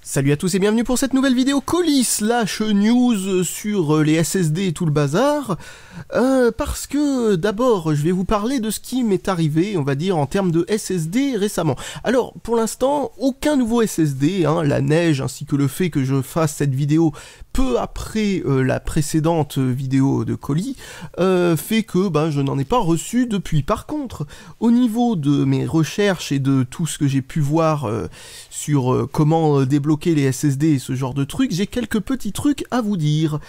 Salut à tous et bienvenue pour cette nouvelle vidéo colis slash news sur les SSD et tout le bazar. Parce que d'abord je vais vous parler de ce qui m'est arrivé, on va dire, en termes de SSD récemment. Alors pour l'instant, aucun nouveau SSD, la neige ainsi que le fait que je fasse cette vidéo peu après la précédente vidéo de colis, fait que je n'en ai pas reçu depuis. Par contre, au niveau de mes recherches et de tout ce que j'ai pu voir sur comment débloquer les SSD et ce genre de trucs, j'ai quelques petits trucs à vous dire.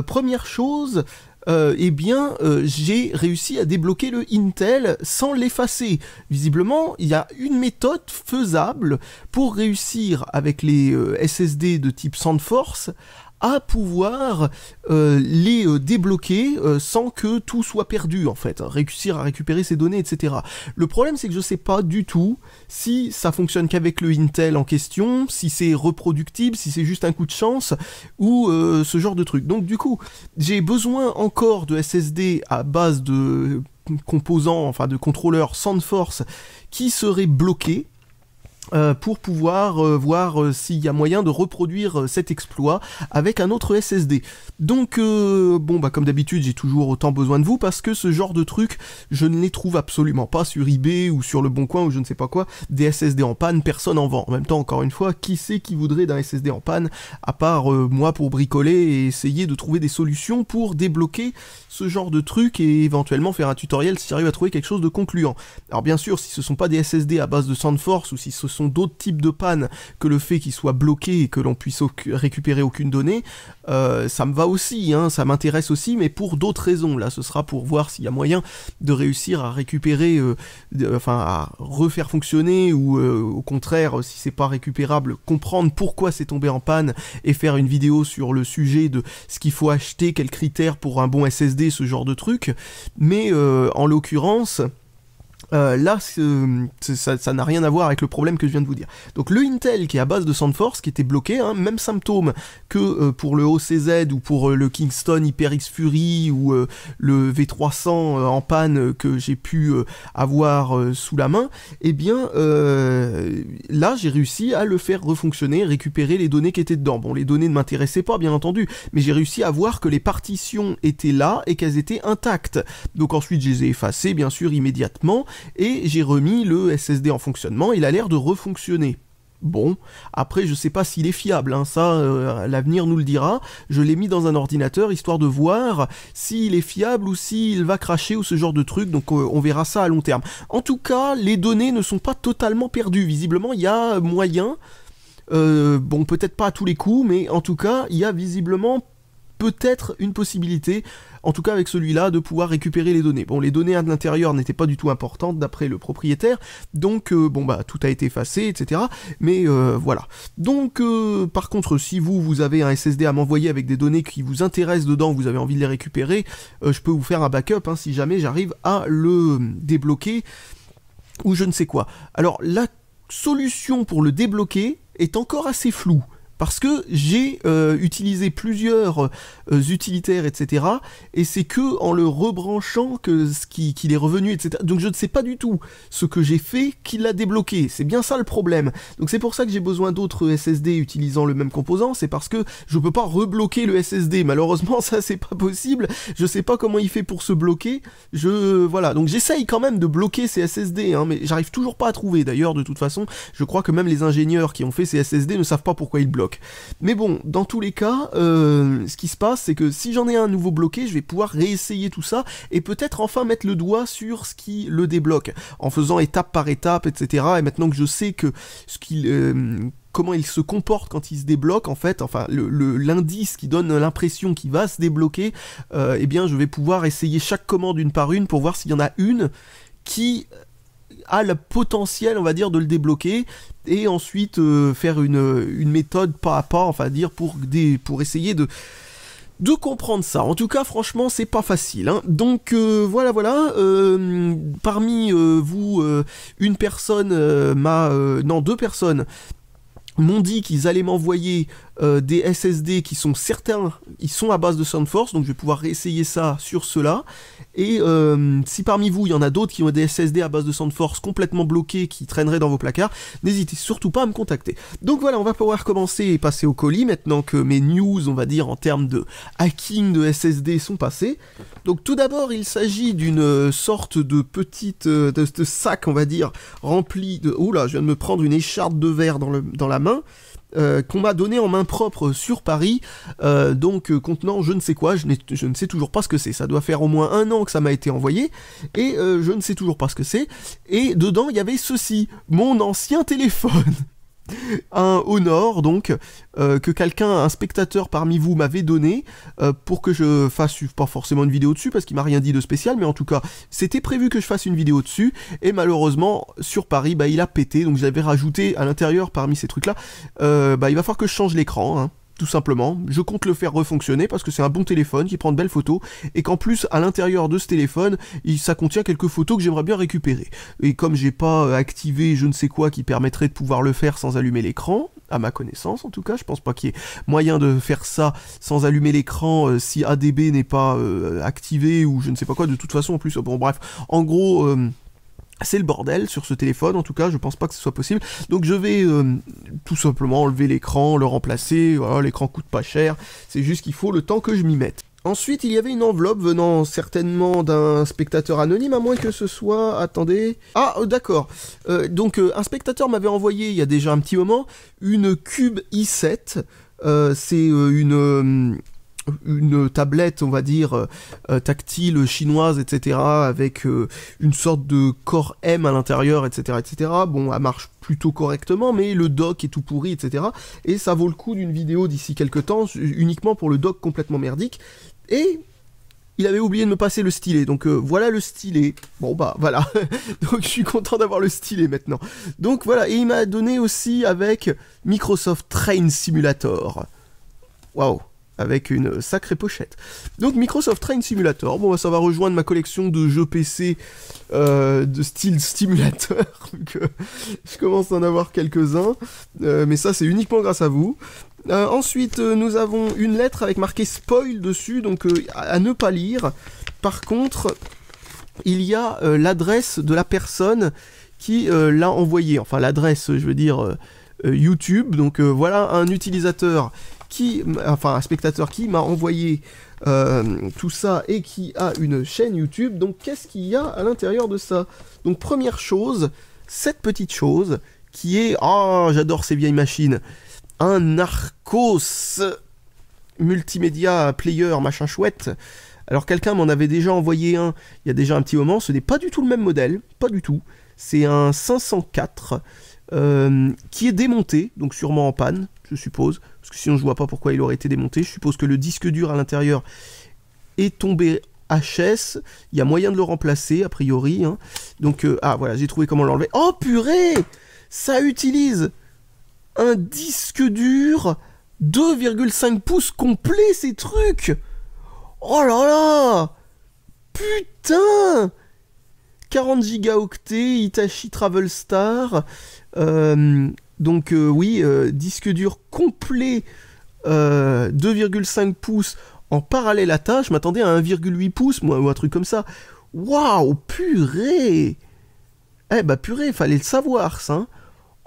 Première chose, j'ai réussi à débloquer le Intel sans l'effacer. Visiblement, il y a une méthode faisable pour réussir avec les SSD de type SandForce à pouvoir les débloquer sans que tout soit perdu en fait, réussir à récupérer ces données, etc. Le problème c'est que je sais pas du tout si ça fonctionne qu'avec le Intel en question, si c'est reproductible, si c'est juste un coup de chance, ou ce genre de truc. Donc du coup, j'ai besoin encore de SSD à base de composants, enfin de contrôleurs SandForce qui seraient bloqués, pour pouvoir voir s'il y a moyen de reproduire cet exploit avec un autre SSD. Donc comme d'habitude, j'ai toujours autant besoin de vous parce que ce genre de truc, je ne les trouve absolument pas sur eBay ou sur le Bon Coin ou je ne sais pas quoi. Des SSD en panne, personne en vend. En même temps, encore une fois, qui sait qui voudrait d'un SSD en panne à part moi pour bricoler et essayer de trouver des solutions pour débloquer ce genre de truc et éventuellement faire un tutoriel si j'arrive à trouver quelque chose de concluant. Alors bien sûr, si ce sont pas des SSD à base de SandForce ou si ce sont d'autres types de pannes que le fait qu'ils soient bloqués et que l'on puisse récupérer aucune donnée, ça me va aussi, ça m'intéresse aussi, mais pour d'autres raisons. Là, ce sera pour voir s'il y a moyen de réussir à récupérer, à refaire fonctionner, ou au contraire, si c'est pas récupérable, comprendre pourquoi c'est tombé en panne et faire une vidéo sur le sujet de ce qu'il faut acheter, quels critères pour un bon SSD, ce genre de truc. Mais en l'occurrence, là, ça n'a rien à voir avec le problème que je viens de vous dire. Donc le Intel qui est à base de SandForce, qui était bloqué, même symptôme que pour le OCZ ou pour le Kingston HyperX Fury ou le V300 en panne que j'ai pu avoir sous la main, là j'ai réussi à le faire refonctionner, récupérer les données qui étaient dedans. Bon, les données ne m'intéressaient pas bien entendu, mais j'ai réussi à voir que les partitions étaient là et qu'elles étaient intactes. Donc ensuite je les ai effacées bien sûr immédiatement, et j'ai remis le SSD en fonctionnement, il a l'air de refonctionner. Bon, après je sais pas s'il est fiable, ça l'avenir nous le dira. Je l'ai mis dans un ordinateur histoire de voir s'il est fiable ou s'il va cracher ou ce genre de truc, donc on verra ça à long terme. En tout cas, les données ne sont pas totalement perdues, visiblement il y a moyen, bon peut-être pas à tous les coups, mais en tout cas il y a visiblement peut-être une possibilité, en tout cas avec celui-là, de pouvoir récupérer les données. Bon, les données à l'intérieur n'étaient pas du tout importantes d'après le propriétaire, donc tout a été effacé, etc. Mais voilà. Donc par contre, si vous avez un SSD à m'envoyer avec des données qui vous intéressent dedans, vous avez envie de les récupérer, je peux vous faire un backup si jamais j'arrive à le débloquer ou je ne sais quoi. Alors la solution pour le débloquer est encore assez floue, parce que j'ai utilisé plusieurs utilitaires, etc. Et c'est que en le rebranchant qu'il est revenu, etc. Donc je ne sais pas du tout ce que j'ai fait qui l'a débloqué. C'est bien ça le problème. Donc c'est pour ça que j'ai besoin d'autres SSD utilisant le même composant. C'est parce que je peux pas rebloquer le SSD. Malheureusement, ça c'est pas possible. Je sais pas comment il fait pour se bloquer. Voilà. Donc j'essaye quand même de bloquer ces SSD, mais j'arrive toujours pas à trouver. D'ailleurs, de toute façon, je crois que même les ingénieurs qui ont fait ces SSD ne savent pas pourquoi ils bloquent. Mais bon, dans tous les cas, ce qui se passe, c'est que si j'en ai un nouveau bloqué, je vais pouvoir réessayer tout ça, et peut-être enfin mettre le doigt sur ce qui le débloque, en faisant étape par étape, etc. Et maintenant que je sais que comment il se comporte quand il se débloque, en fait, l'indice qui donne l'impression qu'il va se débloquer, je vais pouvoir essayer chaque commande une par une pour voir s'il y en a une qui a le potentiel, on va dire, de le débloquer, et ensuite faire une méthode pas à pas, pour essayer de comprendre ça. En tout cas, franchement, c'est pas facile. Donc voilà. Parmi vous, une personne deux personnes m'ont dit qu'ils allaient m'envoyer des SSD qui sont certains, ils sont à base de SoundForce, donc je vais pouvoir réessayer ça sur ceux-là. Et si parmi vous, il y en a d'autres qui ont des SSD à base de SoundForce complètement bloqués, qui traîneraient dans vos placards, n'hésitez surtout pas à me contacter. Donc voilà, on va pouvoir commencer et passer au colis, maintenant que mes news, on va dire, en termes de hacking de SSD sont passées. Donc tout d'abord, il s'agit d'une sorte de petite de sac, on va dire, rempli de... Oula, je viens de me prendre une écharpe de verre dans la main, qu'on m'a donné en main propre sur Paris, contenant je ne sais quoi, je ne sais toujours pas ce que c'est, ça doit faire au moins 1 an que ça m'a été envoyé, et je ne sais toujours pas ce que c'est, et dedans il y avait ceci, mon ancien téléphone. Un Honor, donc, que un spectateur parmi vous m'avait donné, pour que je fasse, pas forcément une vidéo dessus, parce qu'il m'a rien dit de spécial, mais en tout cas, c'était prévu que je fasse une vidéo dessus, et malheureusement, sur Paris, bah, il a pété, donc j'avais rajouté à l'intérieur, parmi ces trucs-là, il va falloir que je change l'écran, hein. Tout simplement, je compte le faire refonctionner parce que c'est un bon téléphone qui prend de belles photos et qu'en plus à l'intérieur de ce téléphone ça contient quelques photos que j'aimerais bien récupérer. Et comme j'ai pas activé je ne sais quoi qui permettrait de pouvoir le faire sans allumer l'écran, à ma connaissance en tout cas, je pense pas qu'il y ait moyen de faire ça sans allumer l'écran si ADB n'est pas activé ou je ne sais pas quoi, de toute façon en plus, bon bref, en gros... c'est le bordel sur ce téléphone, en tout cas, je pense pas que ce soit possible. Donc je vais tout simplement enlever l'écran, le remplacer, voilà, l'écran coûte pas cher, c'est juste qu'il faut le temps que je m'y mette. Ensuite, il y avait une enveloppe venant certainement d'un spectateur anonyme, à moins que ce soit... Attendez... Ah, d'accord. Un spectateur m'avait envoyé, il y a déjà un petit moment, une Cube i7. C'est une tablette, on va dire, tactile, chinoise, etc., avec une sorte de Core M à l'intérieur, etc., etc. Bon, elle marche plutôt correctement, mais le dock est tout pourri, etc. Et ça vaut le coup d'une vidéo d'ici quelques temps, uniquement pour le dock complètement merdique. Et... il avait oublié de me passer le stylet, donc voilà le stylet. Bon bah voilà, donc je suis content d'avoir le stylet maintenant. Donc voilà, et il m'a donné aussi avec Microsoft Train Simulator. Waouh, avec une sacrée pochette. Donc Microsoft Train Simulator, bon bah, ça va rejoindre ma collection de jeux PC de style stimulateur. Donc, je commence à en avoir quelques-uns, mais ça c'est uniquement grâce à vous. Ensuite, nous avons une lettre avec marqué spoil dessus, donc à ne pas lire. Par contre, il y a l'adresse de la personne qui l'a envoyé. Enfin, l'adresse, je veux dire, YouTube. Donc voilà un utilisateur un spectateur qui m'a envoyé tout ça et qui a une chaîne YouTube. Donc qu'est-ce qu'il y a à l'intérieur de ça? Donc première chose, cette petite chose qui est... Oh, j'adore ces vieilles machines. Un Arcos multimédia player machin chouette. Alors quelqu'un m'en avait déjà envoyé un il y a déjà un petit moment, ce n'est pas du tout le même modèle, pas du tout. C'est un 504 qui est démonté, donc sûrement en panne, je suppose, parce que sinon je vois pas pourquoi il aurait été démonté. Je suppose que le disque dur à l'intérieur est tombé HS, il y a moyen de le remplacer a priori, hein. Donc ah voilà, j'ai trouvé comment l'enlever. Oh purée, ça utilise un disque dur 2,5 pouces complet, ces trucs. Oh là là, putain, 40 gigaoctets, Hitachi Travel Star. Oui, disque dur complet, 2,5 pouces en parallèle à tâche. Je m'attendais à 1,8 pouces, moi, ou un truc comme ça. Waouh, purée. Eh bah purée, fallait le savoir, ça, hein.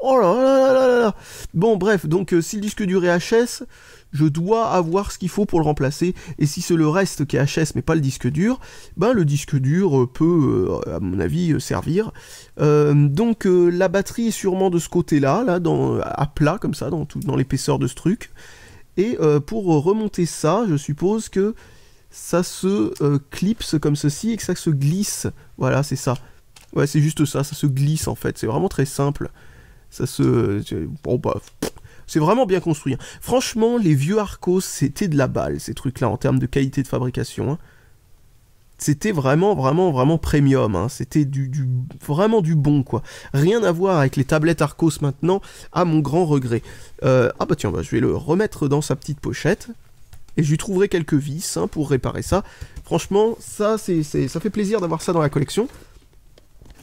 Oh là là là là là. Bon bref, donc si le disque dur est HS, je dois avoir ce qu'il faut pour le remplacer, et si c'est le reste qui est HS mais pas le disque dur, ben le disque dur peut, à mon avis, servir. La batterie est sûrement de ce côté-là, là, à plat, comme ça, dans l'épaisseur de ce truc. Et pour remonter ça, je suppose que ça se clipse comme ceci, et que ça se glisse. Voilà, c'est ça. Ouais, c'est juste ça, ça se glisse en fait, c'est vraiment très simple. Ça se... Bon bah... C'est vraiment bien construit. Franchement, les vieux Arcos, c'était de la balle, ces trucs-là, en termes de qualité de fabrication. Hein. C'était vraiment premium. Hein. C'était vraiment du bon, quoi. Rien à voir avec les tablettes Arcos maintenant, à mon grand regret. Ah bah tiens, je vais le remettre dans sa petite pochette. Et je lui trouverai quelques vis hein, pour réparer ça. Franchement, ça fait plaisir d'avoir ça dans la collection.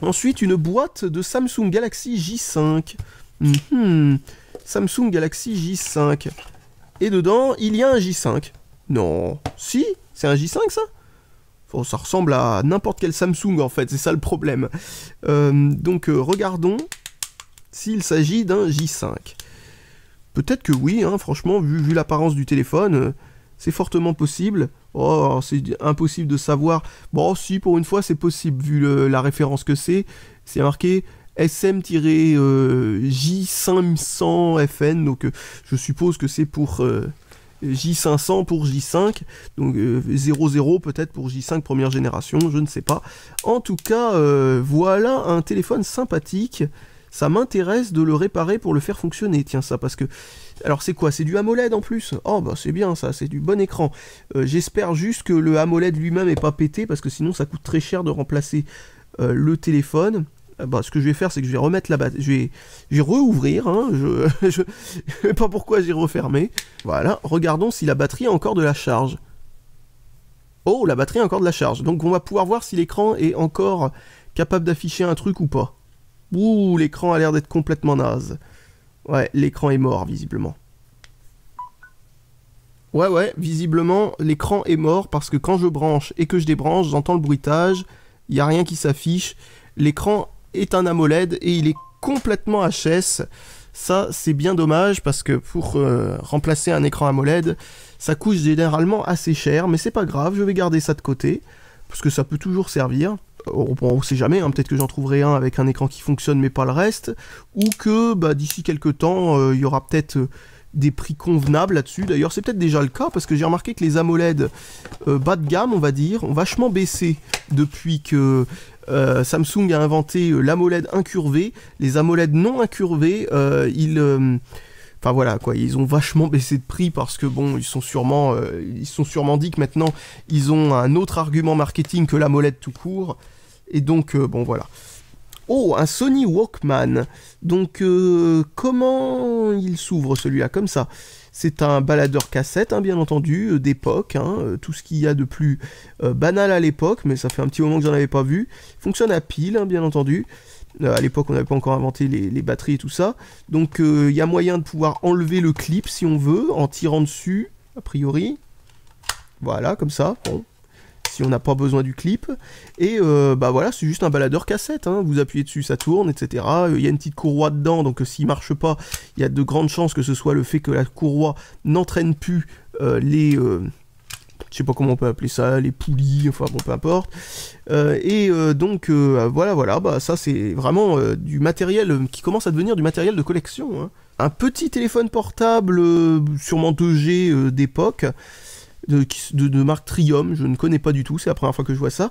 Ensuite, une boîte de Samsung Galaxy J5. Samsung Galaxy J5. Et dedans, il y a un J5. Non. Si, c'est un J5 ça? Bon, ça ressemble à n'importe quel Samsung en fait, c'est ça le problème. Donc regardons s'il s'agit d'un J5. Peut-être que oui, hein, franchement, vu l'apparence du téléphone, c'est fortement possible. Oh, c'est impossible de savoir. Bon, si, pour une fois, c'est possible, vu la référence que c'est. C'est marqué SM-J500FN, donc je suppose que c'est pour J500 pour J5, donc 00 peut-être pour J5 première génération, je ne sais pas. En tout cas, voilà un téléphone sympathique. Ça m'intéresse de le réparer pour le faire fonctionner, tiens ça, parce que... Alors c'est quoi? C'est du AMOLED en plus? Oh bah c'est bien ça, c'est du bon écran. J'espère juste que le AMOLED lui-même est pas pété, parce que sinon ça coûte très cher de remplacer le téléphone. Bah, ce que je vais faire, c'est que je vais remettre la batterie, je vais rouvrir, hein, je sais pas pourquoi j'ai refermé. Voilà, regardons si la batterie a encore de la charge. Oh, la batterie a encore de la charge, donc on va pouvoir voir si l'écran est encore capable d'afficher un truc ou pas. Ouh, l'écran a l'air d'être complètement naze. Ouais, l'écran est mort, visiblement. Ouais, visiblement, l'écran est mort, parce que quand je branche et que je débranche, j'entends le bruitage, il n'y a rien qui s'affiche. L'écran est un AMOLED et il est complètement HS. Ça, c'est bien dommage, parce que pour remplacer un écran AMOLED, ça coûte généralement assez cher, mais c'est pas grave, je vais garder ça de côté, parce que ça peut toujours servir. Bon, on sait jamais, hein, peut-être que j'en trouverai un avec un écran qui fonctionne mais pas le reste, ou que bah, d'ici quelques temps, il y aura peut-être des prix convenables là-dessus. D'ailleurs, c'est peut-être déjà le cas, parce que j'ai remarqué que les AMOLED bas de gamme, on va dire, ont vachement baissé depuis que Samsung a inventé l'AMOLED incurvé. Les AMOLED non incurvés, enfin voilà quoi, ils ont vachement baissé de prix parce que bon, ils se sont sûrement dit que maintenant ils ont un autre argument marketing que l'AMOLED tout court. Et donc bon voilà. Oh, un Sony Walkman. Donc comment il s'ouvre celui-là? Comme ça. C'est un baladeur cassette, hein, bien entendu, d'époque, hein, tout ce qu'il y a de plus banal à l'époque, mais ça fait un petit moment que j'en avais pas vu. Il fonctionne à pile, hein, bien entendu. À l'époque, on n'avait pas encore inventé les batteries et tout ça. Donc, il y a moyen de pouvoir enlever le clip, si on veut, en tirant dessus, a priori. Voilà, comme ça, bon. Si on n'a pas besoin du clip. Et, bah voilà, c'est juste un baladeur cassette, hein. Vous appuyez dessus, ça tourne, etc. Il y a une petite courroie dedans, donc s'il marche pas, il y a de grandes chances que ce soit le fait que la courroie n'entraîne plus les... je sais pas comment on peut appeler ça, les poulies, enfin bon, peu importe. Donc, voilà, bah ça c'est vraiment du matériel qui commence à devenir du matériel de collection, hein. Un petit téléphone portable, sûrement 2G d'époque, de marque Triumph, je ne connais pas du tout, c'est la première fois que je vois ça.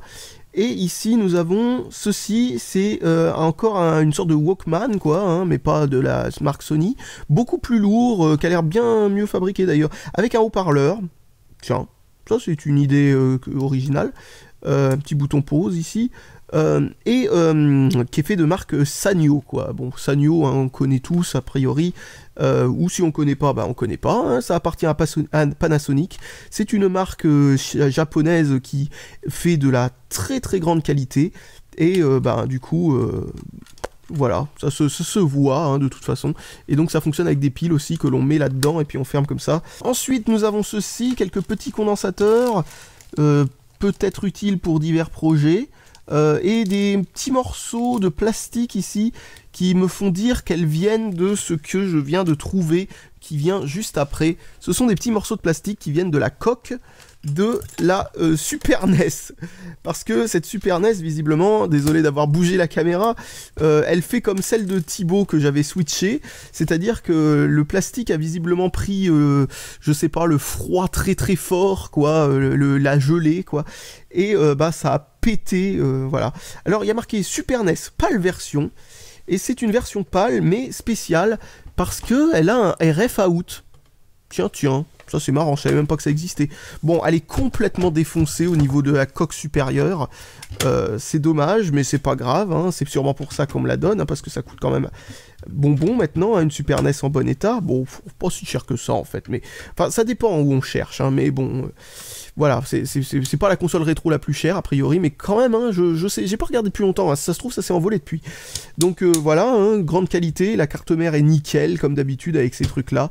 Et ici nous avons ceci, c'est encore une sorte de Walkman quoi, hein, mais pas de la marque Sony, beaucoup plus lourd, qui a l'air bien mieux fabriqué d'ailleurs, avec un haut-parleur. Tiens, ça c'est une idée originale. Un petit bouton pause ici, qui est fait de marque Sanyo quoi. Bon, Sanyo, hein, on connaît tous a priori, ou si on connaît pas, bah on connaît pas, hein. Ça appartient à Panasonic. C'est une marque japonaise qui fait de la très très grande qualité, et bah du coup... voilà, ça se voit hein, de toute façon. Et donc ça fonctionne avec des piles aussi que l'on met là-dedans et puis on ferme comme ça. Ensuite nous avons ceci, quelques petits condensateurs, peut-être utiles pour divers projets. Et des petits morceaux de plastique ici qui me font dire qu'elles viennent de ce que je viens de trouver, qui vient juste après. Ce sont des petits morceaux de plastique qui viennent de la coque de la Super NES, parce que cette Super NES visiblement, désolé d'avoir bougé la caméra, elle fait comme celle de Thibaut que j'avais switché, c'est-à-dire que le plastique a visiblement pris je sais pas, le froid très très fort quoi, la gelée quoi, et bah ça a pété, voilà. Alors il y a marqué Super NES PAL version, et c'est une version PAL mais spéciale parce que elle a un RF out. Tiens, ça c'est marrant, je savais même pas que ça existait. Bon, elle est complètement défoncée au niveau de la coque supérieure. C'est dommage, mais c'est pas grave, hein. C'est sûrement pour ça qu'on me la donne, hein, parce que ça coûte quand même bonbons maintenant, hein, une Super NES en bon état. Bon, pas si cher que ça en fait, mais enfin ça dépend où on cherche, hein, mais bon, voilà, c'est pas la console rétro la plus chère a priori, mais quand même, hein, je sais, j'ai pas regardé depuis longtemps, hein, si ça se trouve ça s'est envolé depuis. Donc voilà, hein, grande qualité, la carte mère est nickel comme d'habitude avec ces trucs là.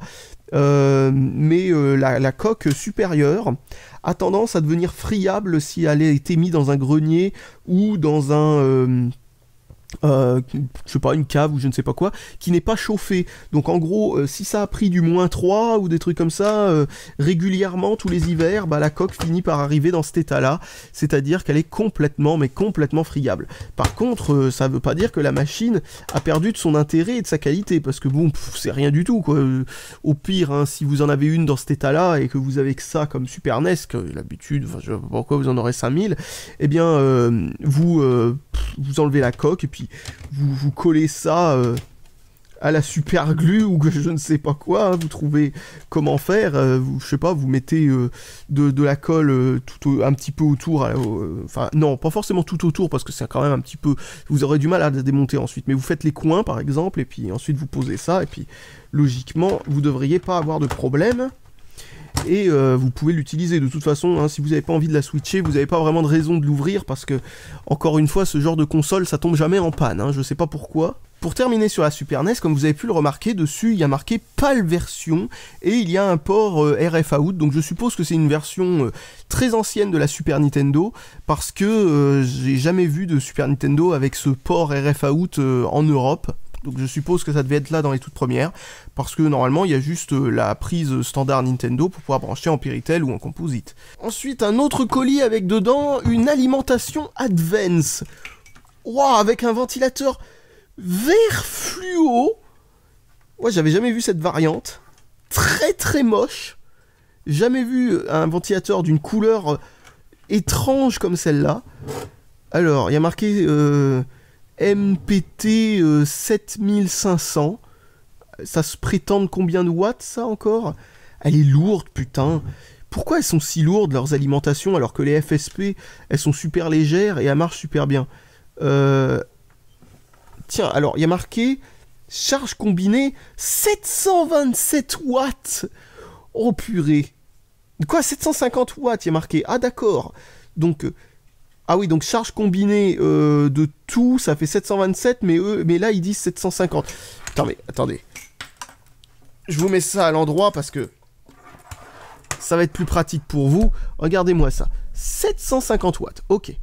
Mais la coque supérieure a tendance à devenir friable si elle a été mise dans un grenier ou dans un je sais pas, une cave ou je ne sais pas quoi, qui n'est pas chauffée. Donc en gros, si ça a pris du -3 ou des trucs comme ça, régulièrement, tous les hivers, bah, la coque finit par arriver dans cet état-là, c'est-à-dire qu'elle est complètement, mais complètement friable. Par contre, ça veut pas dire que la machine a perdu de son intérêt et de sa qualité, parce que bon, c'est rien du tout, quoi. Au pire, hein, si vous en avez une dans cet état-là, et que vous avez que ça comme Super NES, que l'habitude, enfin, je sais pas pourquoi vous en aurez 5000, eh bien, vous enlevez la coque, et puis vous collez ça à la super glue ou que je ne sais pas quoi, hein, vous trouvez comment faire, je sais pas, vous mettez de la colle un petit peu autour, enfin non, pas forcément tout autour parce que c'est quand même un petit peu, vous aurez du mal à la démonter ensuite, mais vous faites les coins par exemple, et puis ensuite vous posez ça, et puis logiquement vous devriez pas avoir de problème. Et vous pouvez l'utiliser de toute façon, hein, si vous n'avez pas envie de la switcher, vous n'avez pas vraiment de raison de l'ouvrir parce que, encore une fois, ce genre de console, ça tombe jamais en panne, hein, je sais pas pourquoi. Pour terminer sur la Super NES, comme vous avez pu le remarquer, dessus il y a marqué PAL version et il y a un port RF out, donc je suppose que c'est une version très ancienne de la Super Nintendo parce que j'ai jamais vu de Super Nintendo avec ce port RF out en Europe. Donc je suppose que ça devait être là dans les toutes premières, parce que normalement il y a juste la prise standard Nintendo pour pouvoir brancher en Péritel ou en Composite. Ensuite un autre colis avec dedans une alimentation Advance. Waouh, avec un ventilateur vert fluo. Ouais, j'avais jamais vu cette variante. Très très moche. Jamais vu un ventilateur d'une couleur étrange comme celle-là. Alors, il y a marqué MPT 7500. Ça se prétend de combien de watts, ça, encore? Elle est lourde, putain. Pourquoi elles sont si lourdes, leurs alimentations, alors que les FSP, elles sont super légères et elles marchent super bien? Tiens, alors, il y a marqué charge combinée 727 watts. Oh, purée. Quoi, 750 watts, il y a marqué. Ah, d'accord. Donc... ah oui, donc charge combinée de tout, ça fait 727, mais là, ils disent 750. Attendez. Je vous mets ça à l'endroit parce que ça va être plus pratique pour vous. Regardez-moi ça. 750 watts, ok.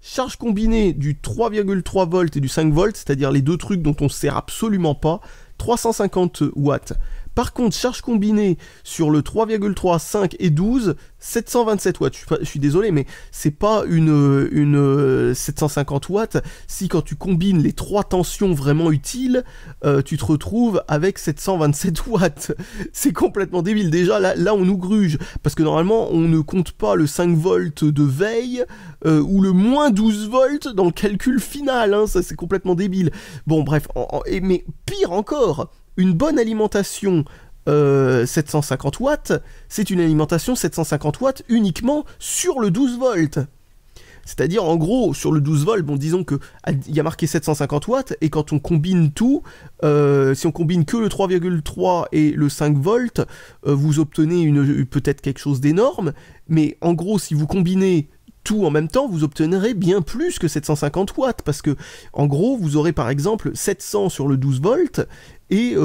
Charge combinée du 3,3 volts et du 5 volts, c'est-à-dire les deux trucs dont on ne sert absolument pas, 350 watts. Par contre, charge combinée sur le 3,3, 5 et 12, 727 watts. Je suis désolé, mais c'est pas une 750 watts si quand tu combines les trois tensions vraiment utiles, tu te retrouves avec 727 watts. C'est complètement débile. Déjà, là, on nous gruge. Parce que normalement, on ne compte pas le 5 volts de veille ou le moins 12 volts dans le calcul final. Hein. Ça, c'est complètement débile. Bon, bref. Mais pire encore, une bonne alimentation 750 watts, c'est une alimentation 750 watts uniquement sur le 12 volts. C'est-à-dire, en gros, sur le 12 volts, bon, disons que il y a marqué 750 watts, et quand on combine tout, si on combine que le 3,3 et le 5 volts, vous obtenez peut-être quelque chose d'énorme, mais en gros, si vous combinez tout en même temps, vous obtiendrez bien plus que 750 watts, parce que, en gros, vous aurez par exemple 700 sur le 12 volts, et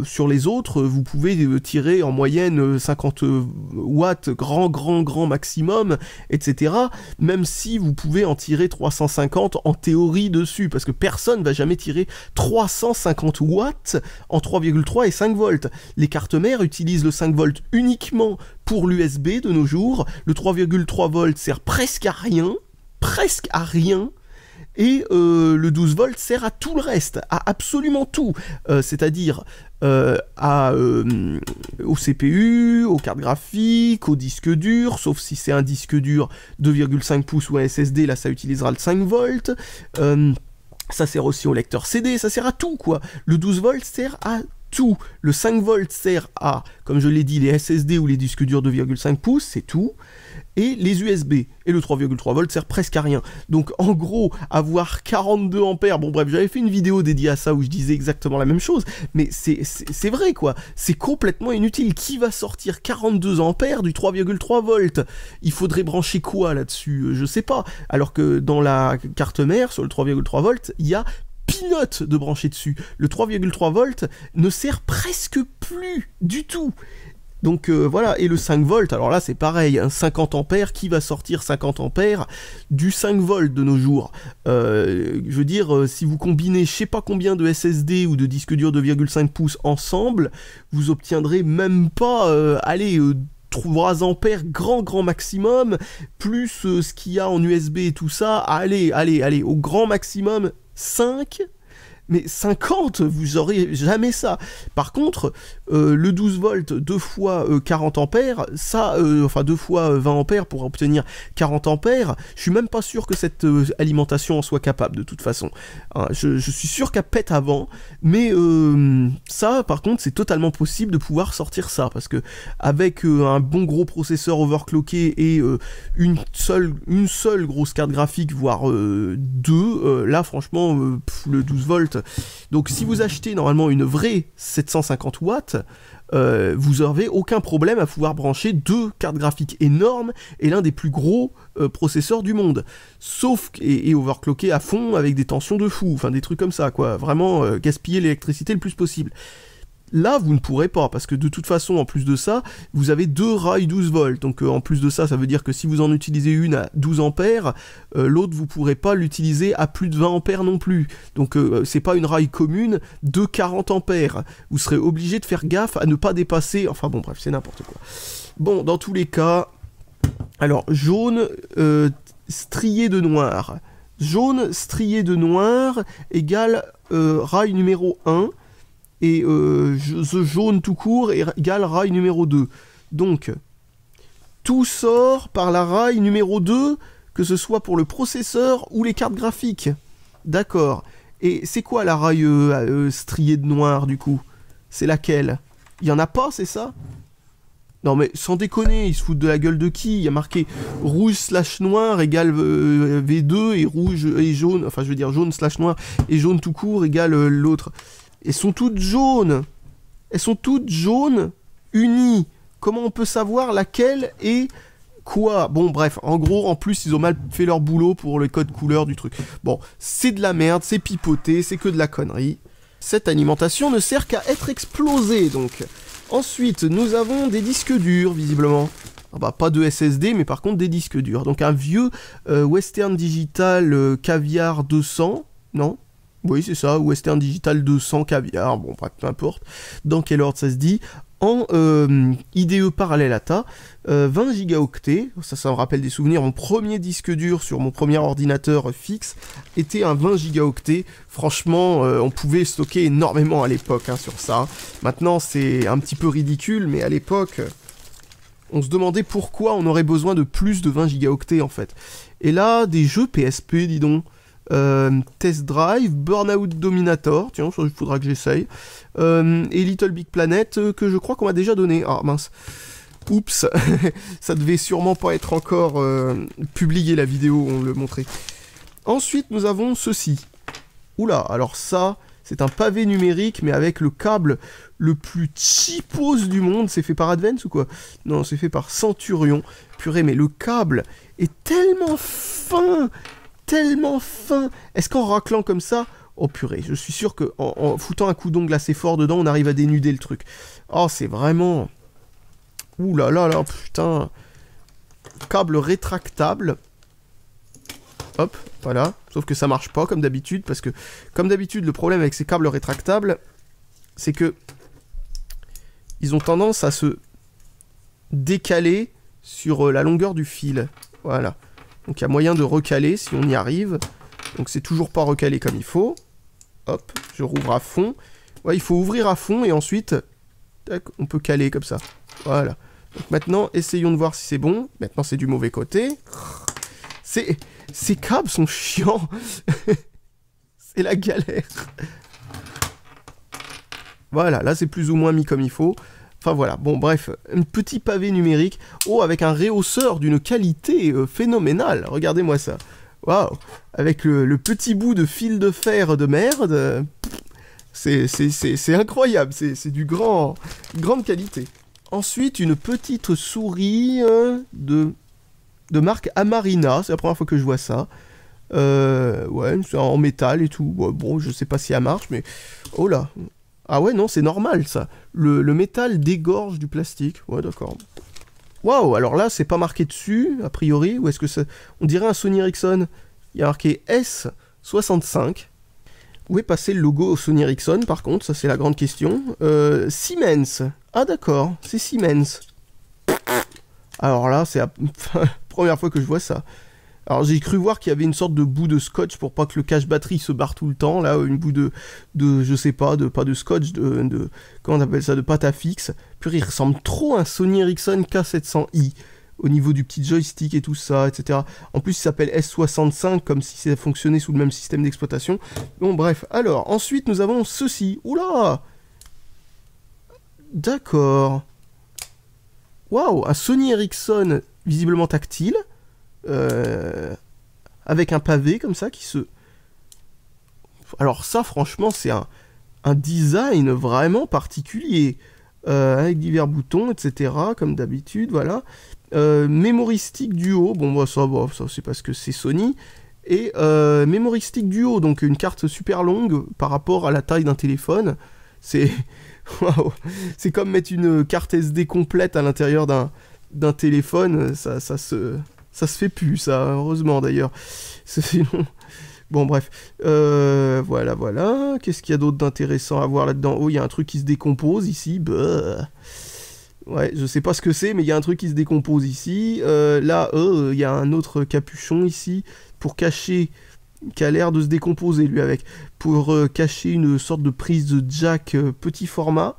sur les autres, vous pouvez tirer en moyenne 50 watts, grand maximum, etc. Même si vous pouvez en tirer 350 en théorie dessus, parce que personne ne va jamais tirer 350 watts en 3,3 et 5 volts. Les cartes mères utilisent le 5 volts uniquement pour l'USB de nos jours. Le 3,3 volts sert presque à rien, et le 12 volts sert à tout le reste, à absolument tout, c'est-à-dire au CPU, aux cartes graphiques, au disque dur, sauf si c'est un disque dur 2,5 pouces ou un SSD, là ça utilisera le 5 volts, ça sert aussi au lecteur CD, ça sert à tout quoi, le 12 volts sert à tout, le 5 volts sert à, comme je l'ai dit, les SSD ou les disques durs 2,5 pouces, c'est tout, et les USB. Et le 3,3 volts sert presque à rien. Donc en gros, avoir 42 ampères, bon bref, j'avais fait une vidéo dédiée à ça où je disais exactement la même chose, mais c'est vrai quoi, c'est complètement inutile. Qui va sortir 42 ampères du 3,3 volts? Il faudrait brancher quoi là-dessus? Je sais pas. Alors que dans la carte mère, sur le 3,3 volts, il y a peanut de brancher dessus. Le 3,3 volts ne sert presque plus du tout. Donc voilà, et le 5 volts, alors là c'est pareil, un 50 ampères, qui va sortir 50 ampères du 5 volts de nos jours? Je veux dire, si vous combinez je sais pas combien de SSD ou de disques durs 2,5 pouces ensemble, vous obtiendrez même pas, allez, 3 ampères grand maximum, plus ce qu'il y a en USB et tout ça, allez, au grand maximum 5. Mais 50, vous aurez jamais ça. Par contre, le 12 volts, 2 fois 40 ampères, ça, enfin 2 fois 20 ampères pour obtenir 40 ampères, je suis même pas sûr que cette alimentation en soit capable de toute façon. Hein, je suis sûr qu'elle pète avant, mais ça, par contre, c'est totalement possible de pouvoir sortir ça, parce que avec un bon gros processeur overclocké et une seule grosse carte graphique, voire deux, là franchement, le 12 volts. Donc si vous achetez normalement une vraie 750 watts, vous n'avez aucun problème à pouvoir brancher 2 cartes graphiques énormes et l'un des plus gros processeurs du monde. Sauf et overclocké à fond avec des tensions de fou, enfin des trucs comme ça quoi, vraiment gaspiller l'électricité le plus possible. Là, vous ne pourrez pas, parce que de toute façon, en plus de ça, vous avez 2 rails 12 volts. Donc en plus de ça, ça veut dire que si vous en utilisez une à 12 ampères, l'autre, vous ne pourrez pas l'utiliser à plus de 20 ampères non plus. Donc c'est pas une rail commune de 40 ampères. Vous serez obligé de faire gaffe à ne pas dépasser... Enfin bon, bref, c'est n'importe quoi. Bon, dans tous les cas... Alors, jaune strié de noir. Jaune strié de noir égale rail numéro 1. Et ce jaune tout court égale rail numéro 2. Donc, tout sort par la rail numéro 2, que ce soit pour le processeur ou les cartes graphiques. D'accord. Et c'est quoi la rail striée de noir, du coup? C'est laquelle? Il y en a pas, c'est ça? Non mais, sans déconner, ils se foutent de la gueule de qui? Il y a marqué rouge/noir égale V2 et rouge et jaune, enfin je veux dire jaune/noir et jaune tout court égale l'autre. Elles sont toutes jaunes. Elles sont toutes jaunes, unies. Comment on peut savoir laquelle est quoi? Bon, bref, en gros, en plus, ils ont mal fait leur boulot pour le code couleur du truc. Bon, c'est de la merde, c'est pipoté, c'est que de la connerie. Cette alimentation ne sert qu'à être explosée, donc. Ensuite, nous avons des disques durs, visiblement. Ah bah, pas de SSD, mais par contre des disques durs. Donc un vieux Western Digital Caviar 200, non? Oui, c'est ça, Western Digital 200 Caviar, bon, bref, peu importe, dans quel ordre ça se dit, en IDE parallèle ATA, 20 gigaoctets, ça me rappelle des souvenirs, mon premier disque dur sur mon premier ordinateur fixe était un 20 gigaoctets, franchement, on pouvait stocker énormément à l'époque hein, sur ça, maintenant c'est un petit peu ridicule, mais à l'époque, on se demandait pourquoi on aurait besoin de plus de 20 gigaoctets en fait. Et là, des jeux PSP, dis donc, Test Drive, Burnout Dominator, tiens, il faudra que j'essaye, et Little Big Planet, que je crois qu'on m'a déjà donné. Ah mince, oups, ça devait sûrement pas être encore publié la vidéo où on le montrait. Ensuite, nous avons ceci. Oula, alors ça, c'est un pavé numérique, mais avec le câble le plus cheapos du monde. C'est fait par Advance ou quoi? Non, c'est fait par Centurion. Purée, mais le câble est tellement fin! Tellement fin. Est-ce qu'en raclant comme ça, oh purée, je suis sûr qu'en foutant un coup d'ongle assez fort dedans, on arrive à dénuder le truc. Oh, c'est vraiment... Ouh là là là, putain. Câble rétractable. Hop, voilà. Sauf que ça marche pas comme d'habitude, parce que, comme d'habitude, le problème avec ces câbles rétractables, c'est que ils ont tendance à se décaler sur la longueur du fil. Voilà. Donc il y a moyen de recaler si on y arrive. Donc c'est toujours pas recalé comme il faut. Hop, je rouvre à fond. Ouais, il faut ouvrir à fond et ensuite, tac, on peut caler comme ça. Voilà. Donc maintenant, essayons de voir si c'est bon. Maintenant, c'est du mauvais côté. Ces câbles sont chiants. C'est la galère. Voilà, là c'est plus ou moins mis comme il faut. Enfin voilà, bon bref, un petit pavé numérique. Oh, avec un rehausseur d'une qualité phénoménale. Regardez-moi ça. Waouh. Avec le petit bout de fil de fer de merde. C'est incroyable. C'est du grande qualité. Ensuite, une petite souris de marque Amarina. C'est la première fois que je vois ça. Ouais, c'est en métal et tout. Bon, je sais pas si elle marche, mais... Oh là. Ah ouais, non, c'est normal, ça. Le métal dégorge du plastique. Ouais, d'accord. Waouh, alors là, c'est pas marqué dessus, a priori. Ou est-ce que ça... On dirait un Sony Ericsson. Il y a marqué S65. Où est passé le logo Sony Ericsson, par contre? Ça, c'est la grande question. Siemens. Ah, d'accord, c'est Siemens. Alors là, c'est la première fois que je vois ça. Alors j'ai cru voir qu'il y avait une sorte de bout de scotch pour pas que le cache batterie se barre tout le temps, là, une bout de je sais pas, pas de scotch, comment on appelle ça, de pâte à fixe. Purée, il ressemble trop à un Sony Ericsson K700i, au niveau du petit joystick et tout ça, etc. En plus, il s'appelle S65, comme si ça fonctionnait sous le même système d'exploitation. Bon, bref. Alors, ensuite, nous avons ceci. Oula! D'accord. Waouh, un Sony Ericsson visiblement tactile. Avec un pavé comme ça qui se... Alors ça, franchement, c'est un design vraiment particulier. Avec divers boutons, etc. Comme d'habitude, voilà. Memory stick duo. Bon, bah, ça c'est parce que c'est Sony. Et Memory stick duo, donc une carte super longue par rapport à la taille d'un téléphone. C'est... Waouh. C'est comme mettre une carte SD complète à l'intérieur d'un téléphone. Ça se fait plus, ça, heureusement d'ailleurs. Sinon... Bon, bref. Voilà. Qu'est-ce qu'il y a d'autre d'intéressant à voir là-dedans? Oh, il y a un truc qui se décompose ici. Bah. Ouais, je sais pas ce que c'est, mais il y a un truc qui se décompose ici. Là, il y a un autre capuchon ici pour cacher... qui a l'air de se décomposer, lui, avec. Pour cacher une sorte de prise de jack petit format.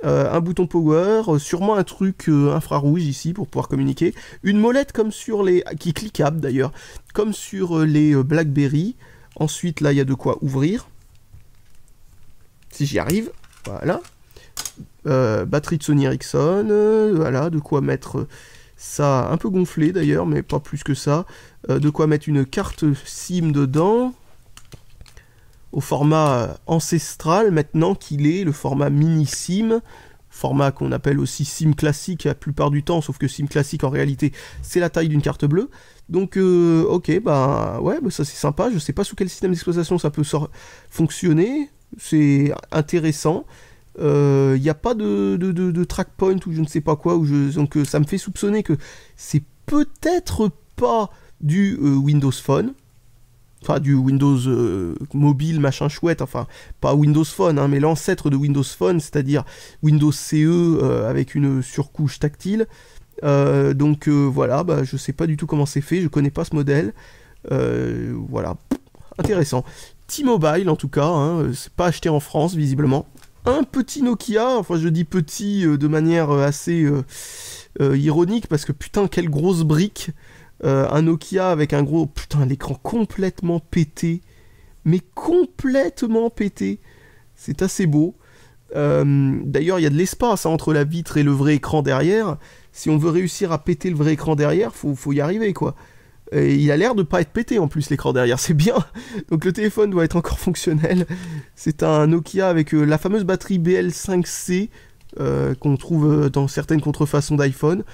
Un bouton power, sûrement un truc infrarouge ici pour pouvoir communiquer, une molette comme sur les... qui est cliquable d'ailleurs, comme sur les BlackBerry. Ensuite là il y a de quoi ouvrir, si j'y arrive, voilà. Batterie de Sony Ericsson, voilà, de quoi mettre ça un peu gonflé d'ailleurs, mais pas plus que ça, de quoi mettre une carte SIM dedans, au format ancestral maintenant qu'il est, le format mini SIM, format qu'on appelle aussi SIM classique la plupart du temps, sauf que SIM classique en réalité c'est la taille d'une carte bleue. Donc ok, bah ouais, bah, ça c'est sympa, je sais pas sous quel système d'exploitation ça peut fonctionner, c'est intéressant. Il n'y a pas de track point ou je ne sais pas quoi, donc ça me fait soupçonner que c'est peut-être pas du Windows Phone. Enfin, du Windows mobile, machin chouette, enfin, pas Windows Phone, hein, mais l'ancêtre de Windows Phone, c'est-à-dire Windows CE avec une surcouche tactile. Donc voilà, bah, je sais pas du tout comment c'est fait, je connais pas ce modèle. Voilà, intéressant. T-Mobile en tout cas, hein, c'est pas acheté en France visiblement. Un petit Nokia, enfin je dis petit de manière assez ironique, parce que putain, quelle grosse brique. Un Nokia avec un gros... Putain, l'écran complètement pété. Mais complètement pété. C'est assez beau. D'ailleurs, il y a de l'espace hein, entre la vitre et le vrai écran derrière. Si on veut réussir à péter le vrai écran derrière, faut y arriver, quoi. Et il a l'air de pas être pété, en plus, l'écran derrière. C'est bien. Donc le téléphone doit être encore fonctionnel. C'est un Nokia avec la fameuse batterie BL5C qu'on trouve dans certaines contrefaçons d'iPhone.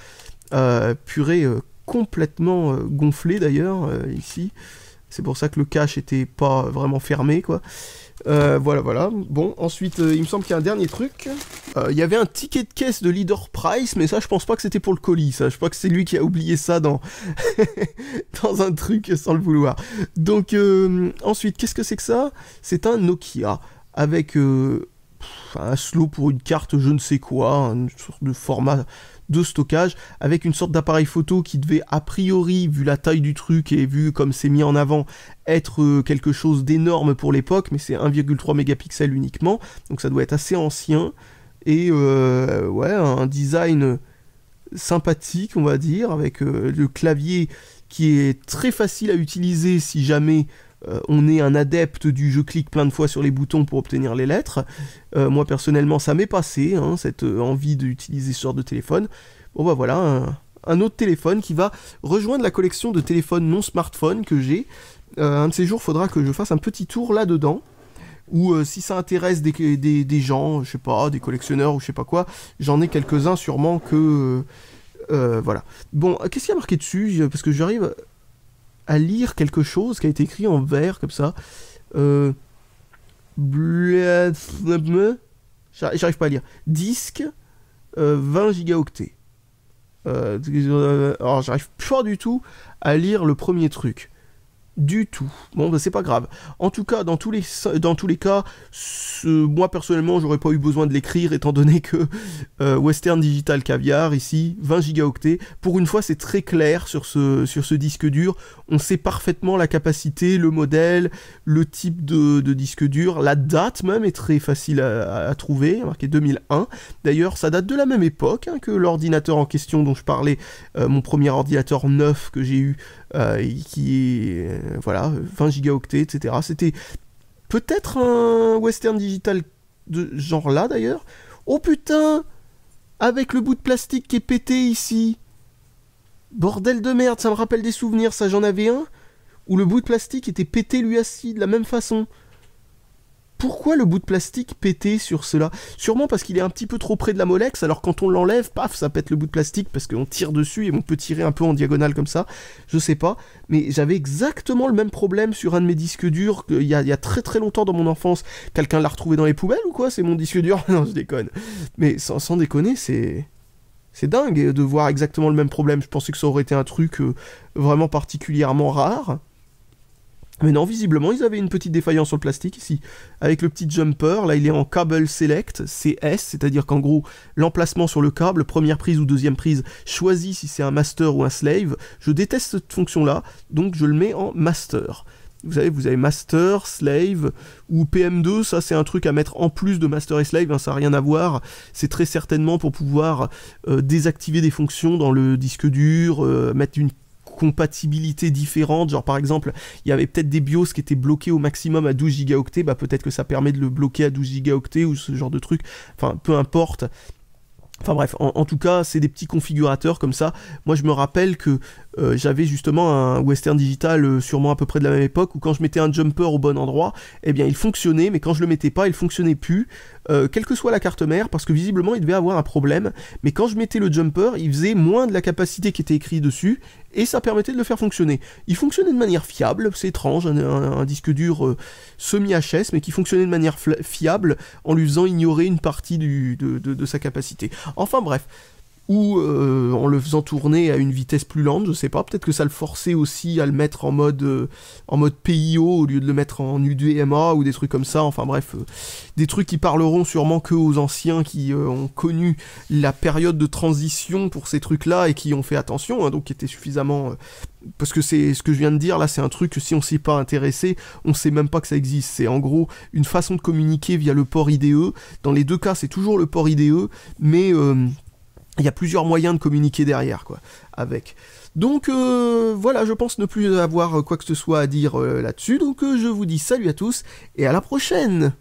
Purée... complètement gonflé d'ailleurs ici, c'est pour ça que le cache était pas vraiment fermé quoi. Voilà. Bon, ensuite il me semble qu'il y a un dernier truc. Il y avait un ticket de caisse de Leader Price, mais ça je pense pas que c'était pour le colis, ça je crois que c'est lui qui a oublié ça dans dans un truc sans le vouloir. Donc ensuite qu'est-ce que c'est que ça? C'est un Nokia avec un slot pour une carte je ne sais quoi, une sorte de format de stockage, avec une sorte d'appareil photo qui devait a priori, vu la taille du truc et vu comme c'est mis en avant, être quelque chose d'énorme pour l'époque, mais c'est 1,3 mégapixels uniquement, donc ça doit être assez ancien, et ouais, un design sympathique on va dire, avec le clavier qui est très facile à utiliser si jamais on est un adepte du je clique plein de fois sur les boutons pour obtenir les lettres. Moi personnellement ça m'est passé, hein, cette envie d'utiliser ce genre de téléphone. Bon bah voilà, un autre téléphone qui va rejoindre la collection de téléphones non smartphones que j'ai. Un de ces jours faudra que je fasse un petit tour là-dedans. Ou si ça intéresse des gens, je sais pas, des collectionneurs ou je sais pas quoi, j'en ai quelques-uns sûrement que... voilà. Bon, qu'est-ce qu'il y a marqué dessus? Parce que j'arrive à lire quelque chose qui a été écrit en vert, comme ça. J'arrive pas à lire. Disque, 20 gigaoctets. Alors, j'arrive pas du tout à lire le premier truc. Du tout. Bon, bah, c'est pas grave. En tout cas, dans tous les cas, moi personnellement, j'aurais pas eu besoin de l'écrire étant donné que Western Digital Caviar, ici, 20 gigaoctets. Pour une fois, c'est très clair sur ce disque dur. On sait parfaitement la capacité, le modèle, le type de disque dur. La date même est très facile à trouver, marqué 2001. D'ailleurs, ça date de la même époque hein, que l'ordinateur en question dont je parlais, mon premier ordinateur neuf que j'ai eu, qui est voilà, 20 gigaoctets, etc. C'était peut-être un Western Digital de genre là d'ailleurs. Oh putain, avec le bout de plastique qui est pété ici. Bordel de merde, ça me rappelle des souvenirs, ça j'en avais un où le bout de plastique était pété lui aussi de la même façon. Pourquoi le bout de plastique pété sur cela? Sûrement parce qu'il est un petit peu trop près de la molex, alors quand on l'enlève, paf, ça pète le bout de plastique parce qu'on tire dessus et on peut tirer un peu en diagonale comme ça. Je sais pas, mais j'avais exactement le même problème sur un de mes disques durs il y a très très longtemps dans mon enfance. Quelqu'un l'a retrouvé dans les poubelles ou quoi? C'est mon disque dur? Non, je déconne. Mais sans déconner, c'est dingue de voir exactement le même problème. Je pensais que ça aurait été un truc vraiment particulièrement rare. Mais non, visiblement, ils avaient une petite défaillance sur le plastique ici. Avec le petit jumper, là, il est en Cable Select, CS, c'est-à-dire qu'en gros, l'emplacement sur le câble, première prise ou deuxième prise, choisit si c'est un master ou un slave. Je déteste cette fonction-là, donc je le mets en master. Vous savez, vous avez master, slave, ou PM2, ça c'est un truc à mettre en plus de master et slave, hein, ça n'a rien à voir. C'est très certainement pour pouvoir désactiver des fonctions dans le disque dur, mettre une compatibilité différente, genre par exemple il y avait peut-être des BIOS qui étaient bloqués au maximum à 12 gigaoctets, bah peut-être que ça permet de le bloquer à 12 gigaoctets ou ce genre de truc, enfin peu importe. Enfin bref, en tout cas, c'est des petits configurateurs comme ça. Moi, je me rappelle que j'avais justement un Western Digital sûrement à peu près de la même époque où quand je mettais un jumper au bon endroit, eh bien il fonctionnait, mais quand je le mettais pas, il fonctionnait plus, quelle que soit la carte mère, parce que visiblement il devait avoir un problème, mais quand je mettais le jumper, il faisait moins de la capacité qui était écrite dessus, et ça permettait de le faire fonctionner. Il fonctionnait de manière fiable, c'est étrange, un disque dur semi-HS, mais qui fonctionnait de manière fiable, en lui faisant ignorer une partie de sa capacité. Enfin bref, ou en le faisant tourner à une vitesse plus lente, je sais pas, peut-être que ça le forçait aussi à le mettre en mode PIO au lieu de le mettre en UDMA ou des trucs comme ça, enfin bref, des trucs qui parleront sûrement que aux anciens qui ont connu la période de transition pour ces trucs-là et qui ont fait attention, hein, donc qui étaient suffisamment... parce que c'est ce que je viens de dire, là c'est un truc que si on s'y est pas intéressé, on sait même pas que ça existe, c'est en gros une façon de communiquer via le port IDE, dans les deux cas c'est toujours le port IDE, mais... il y a plusieurs moyens de communiquer derrière, quoi, avec. Donc, voilà, je pense ne plus avoir quoi que ce soit à dire là-dessus, donc je vous dis salut à tous, et à la prochaine!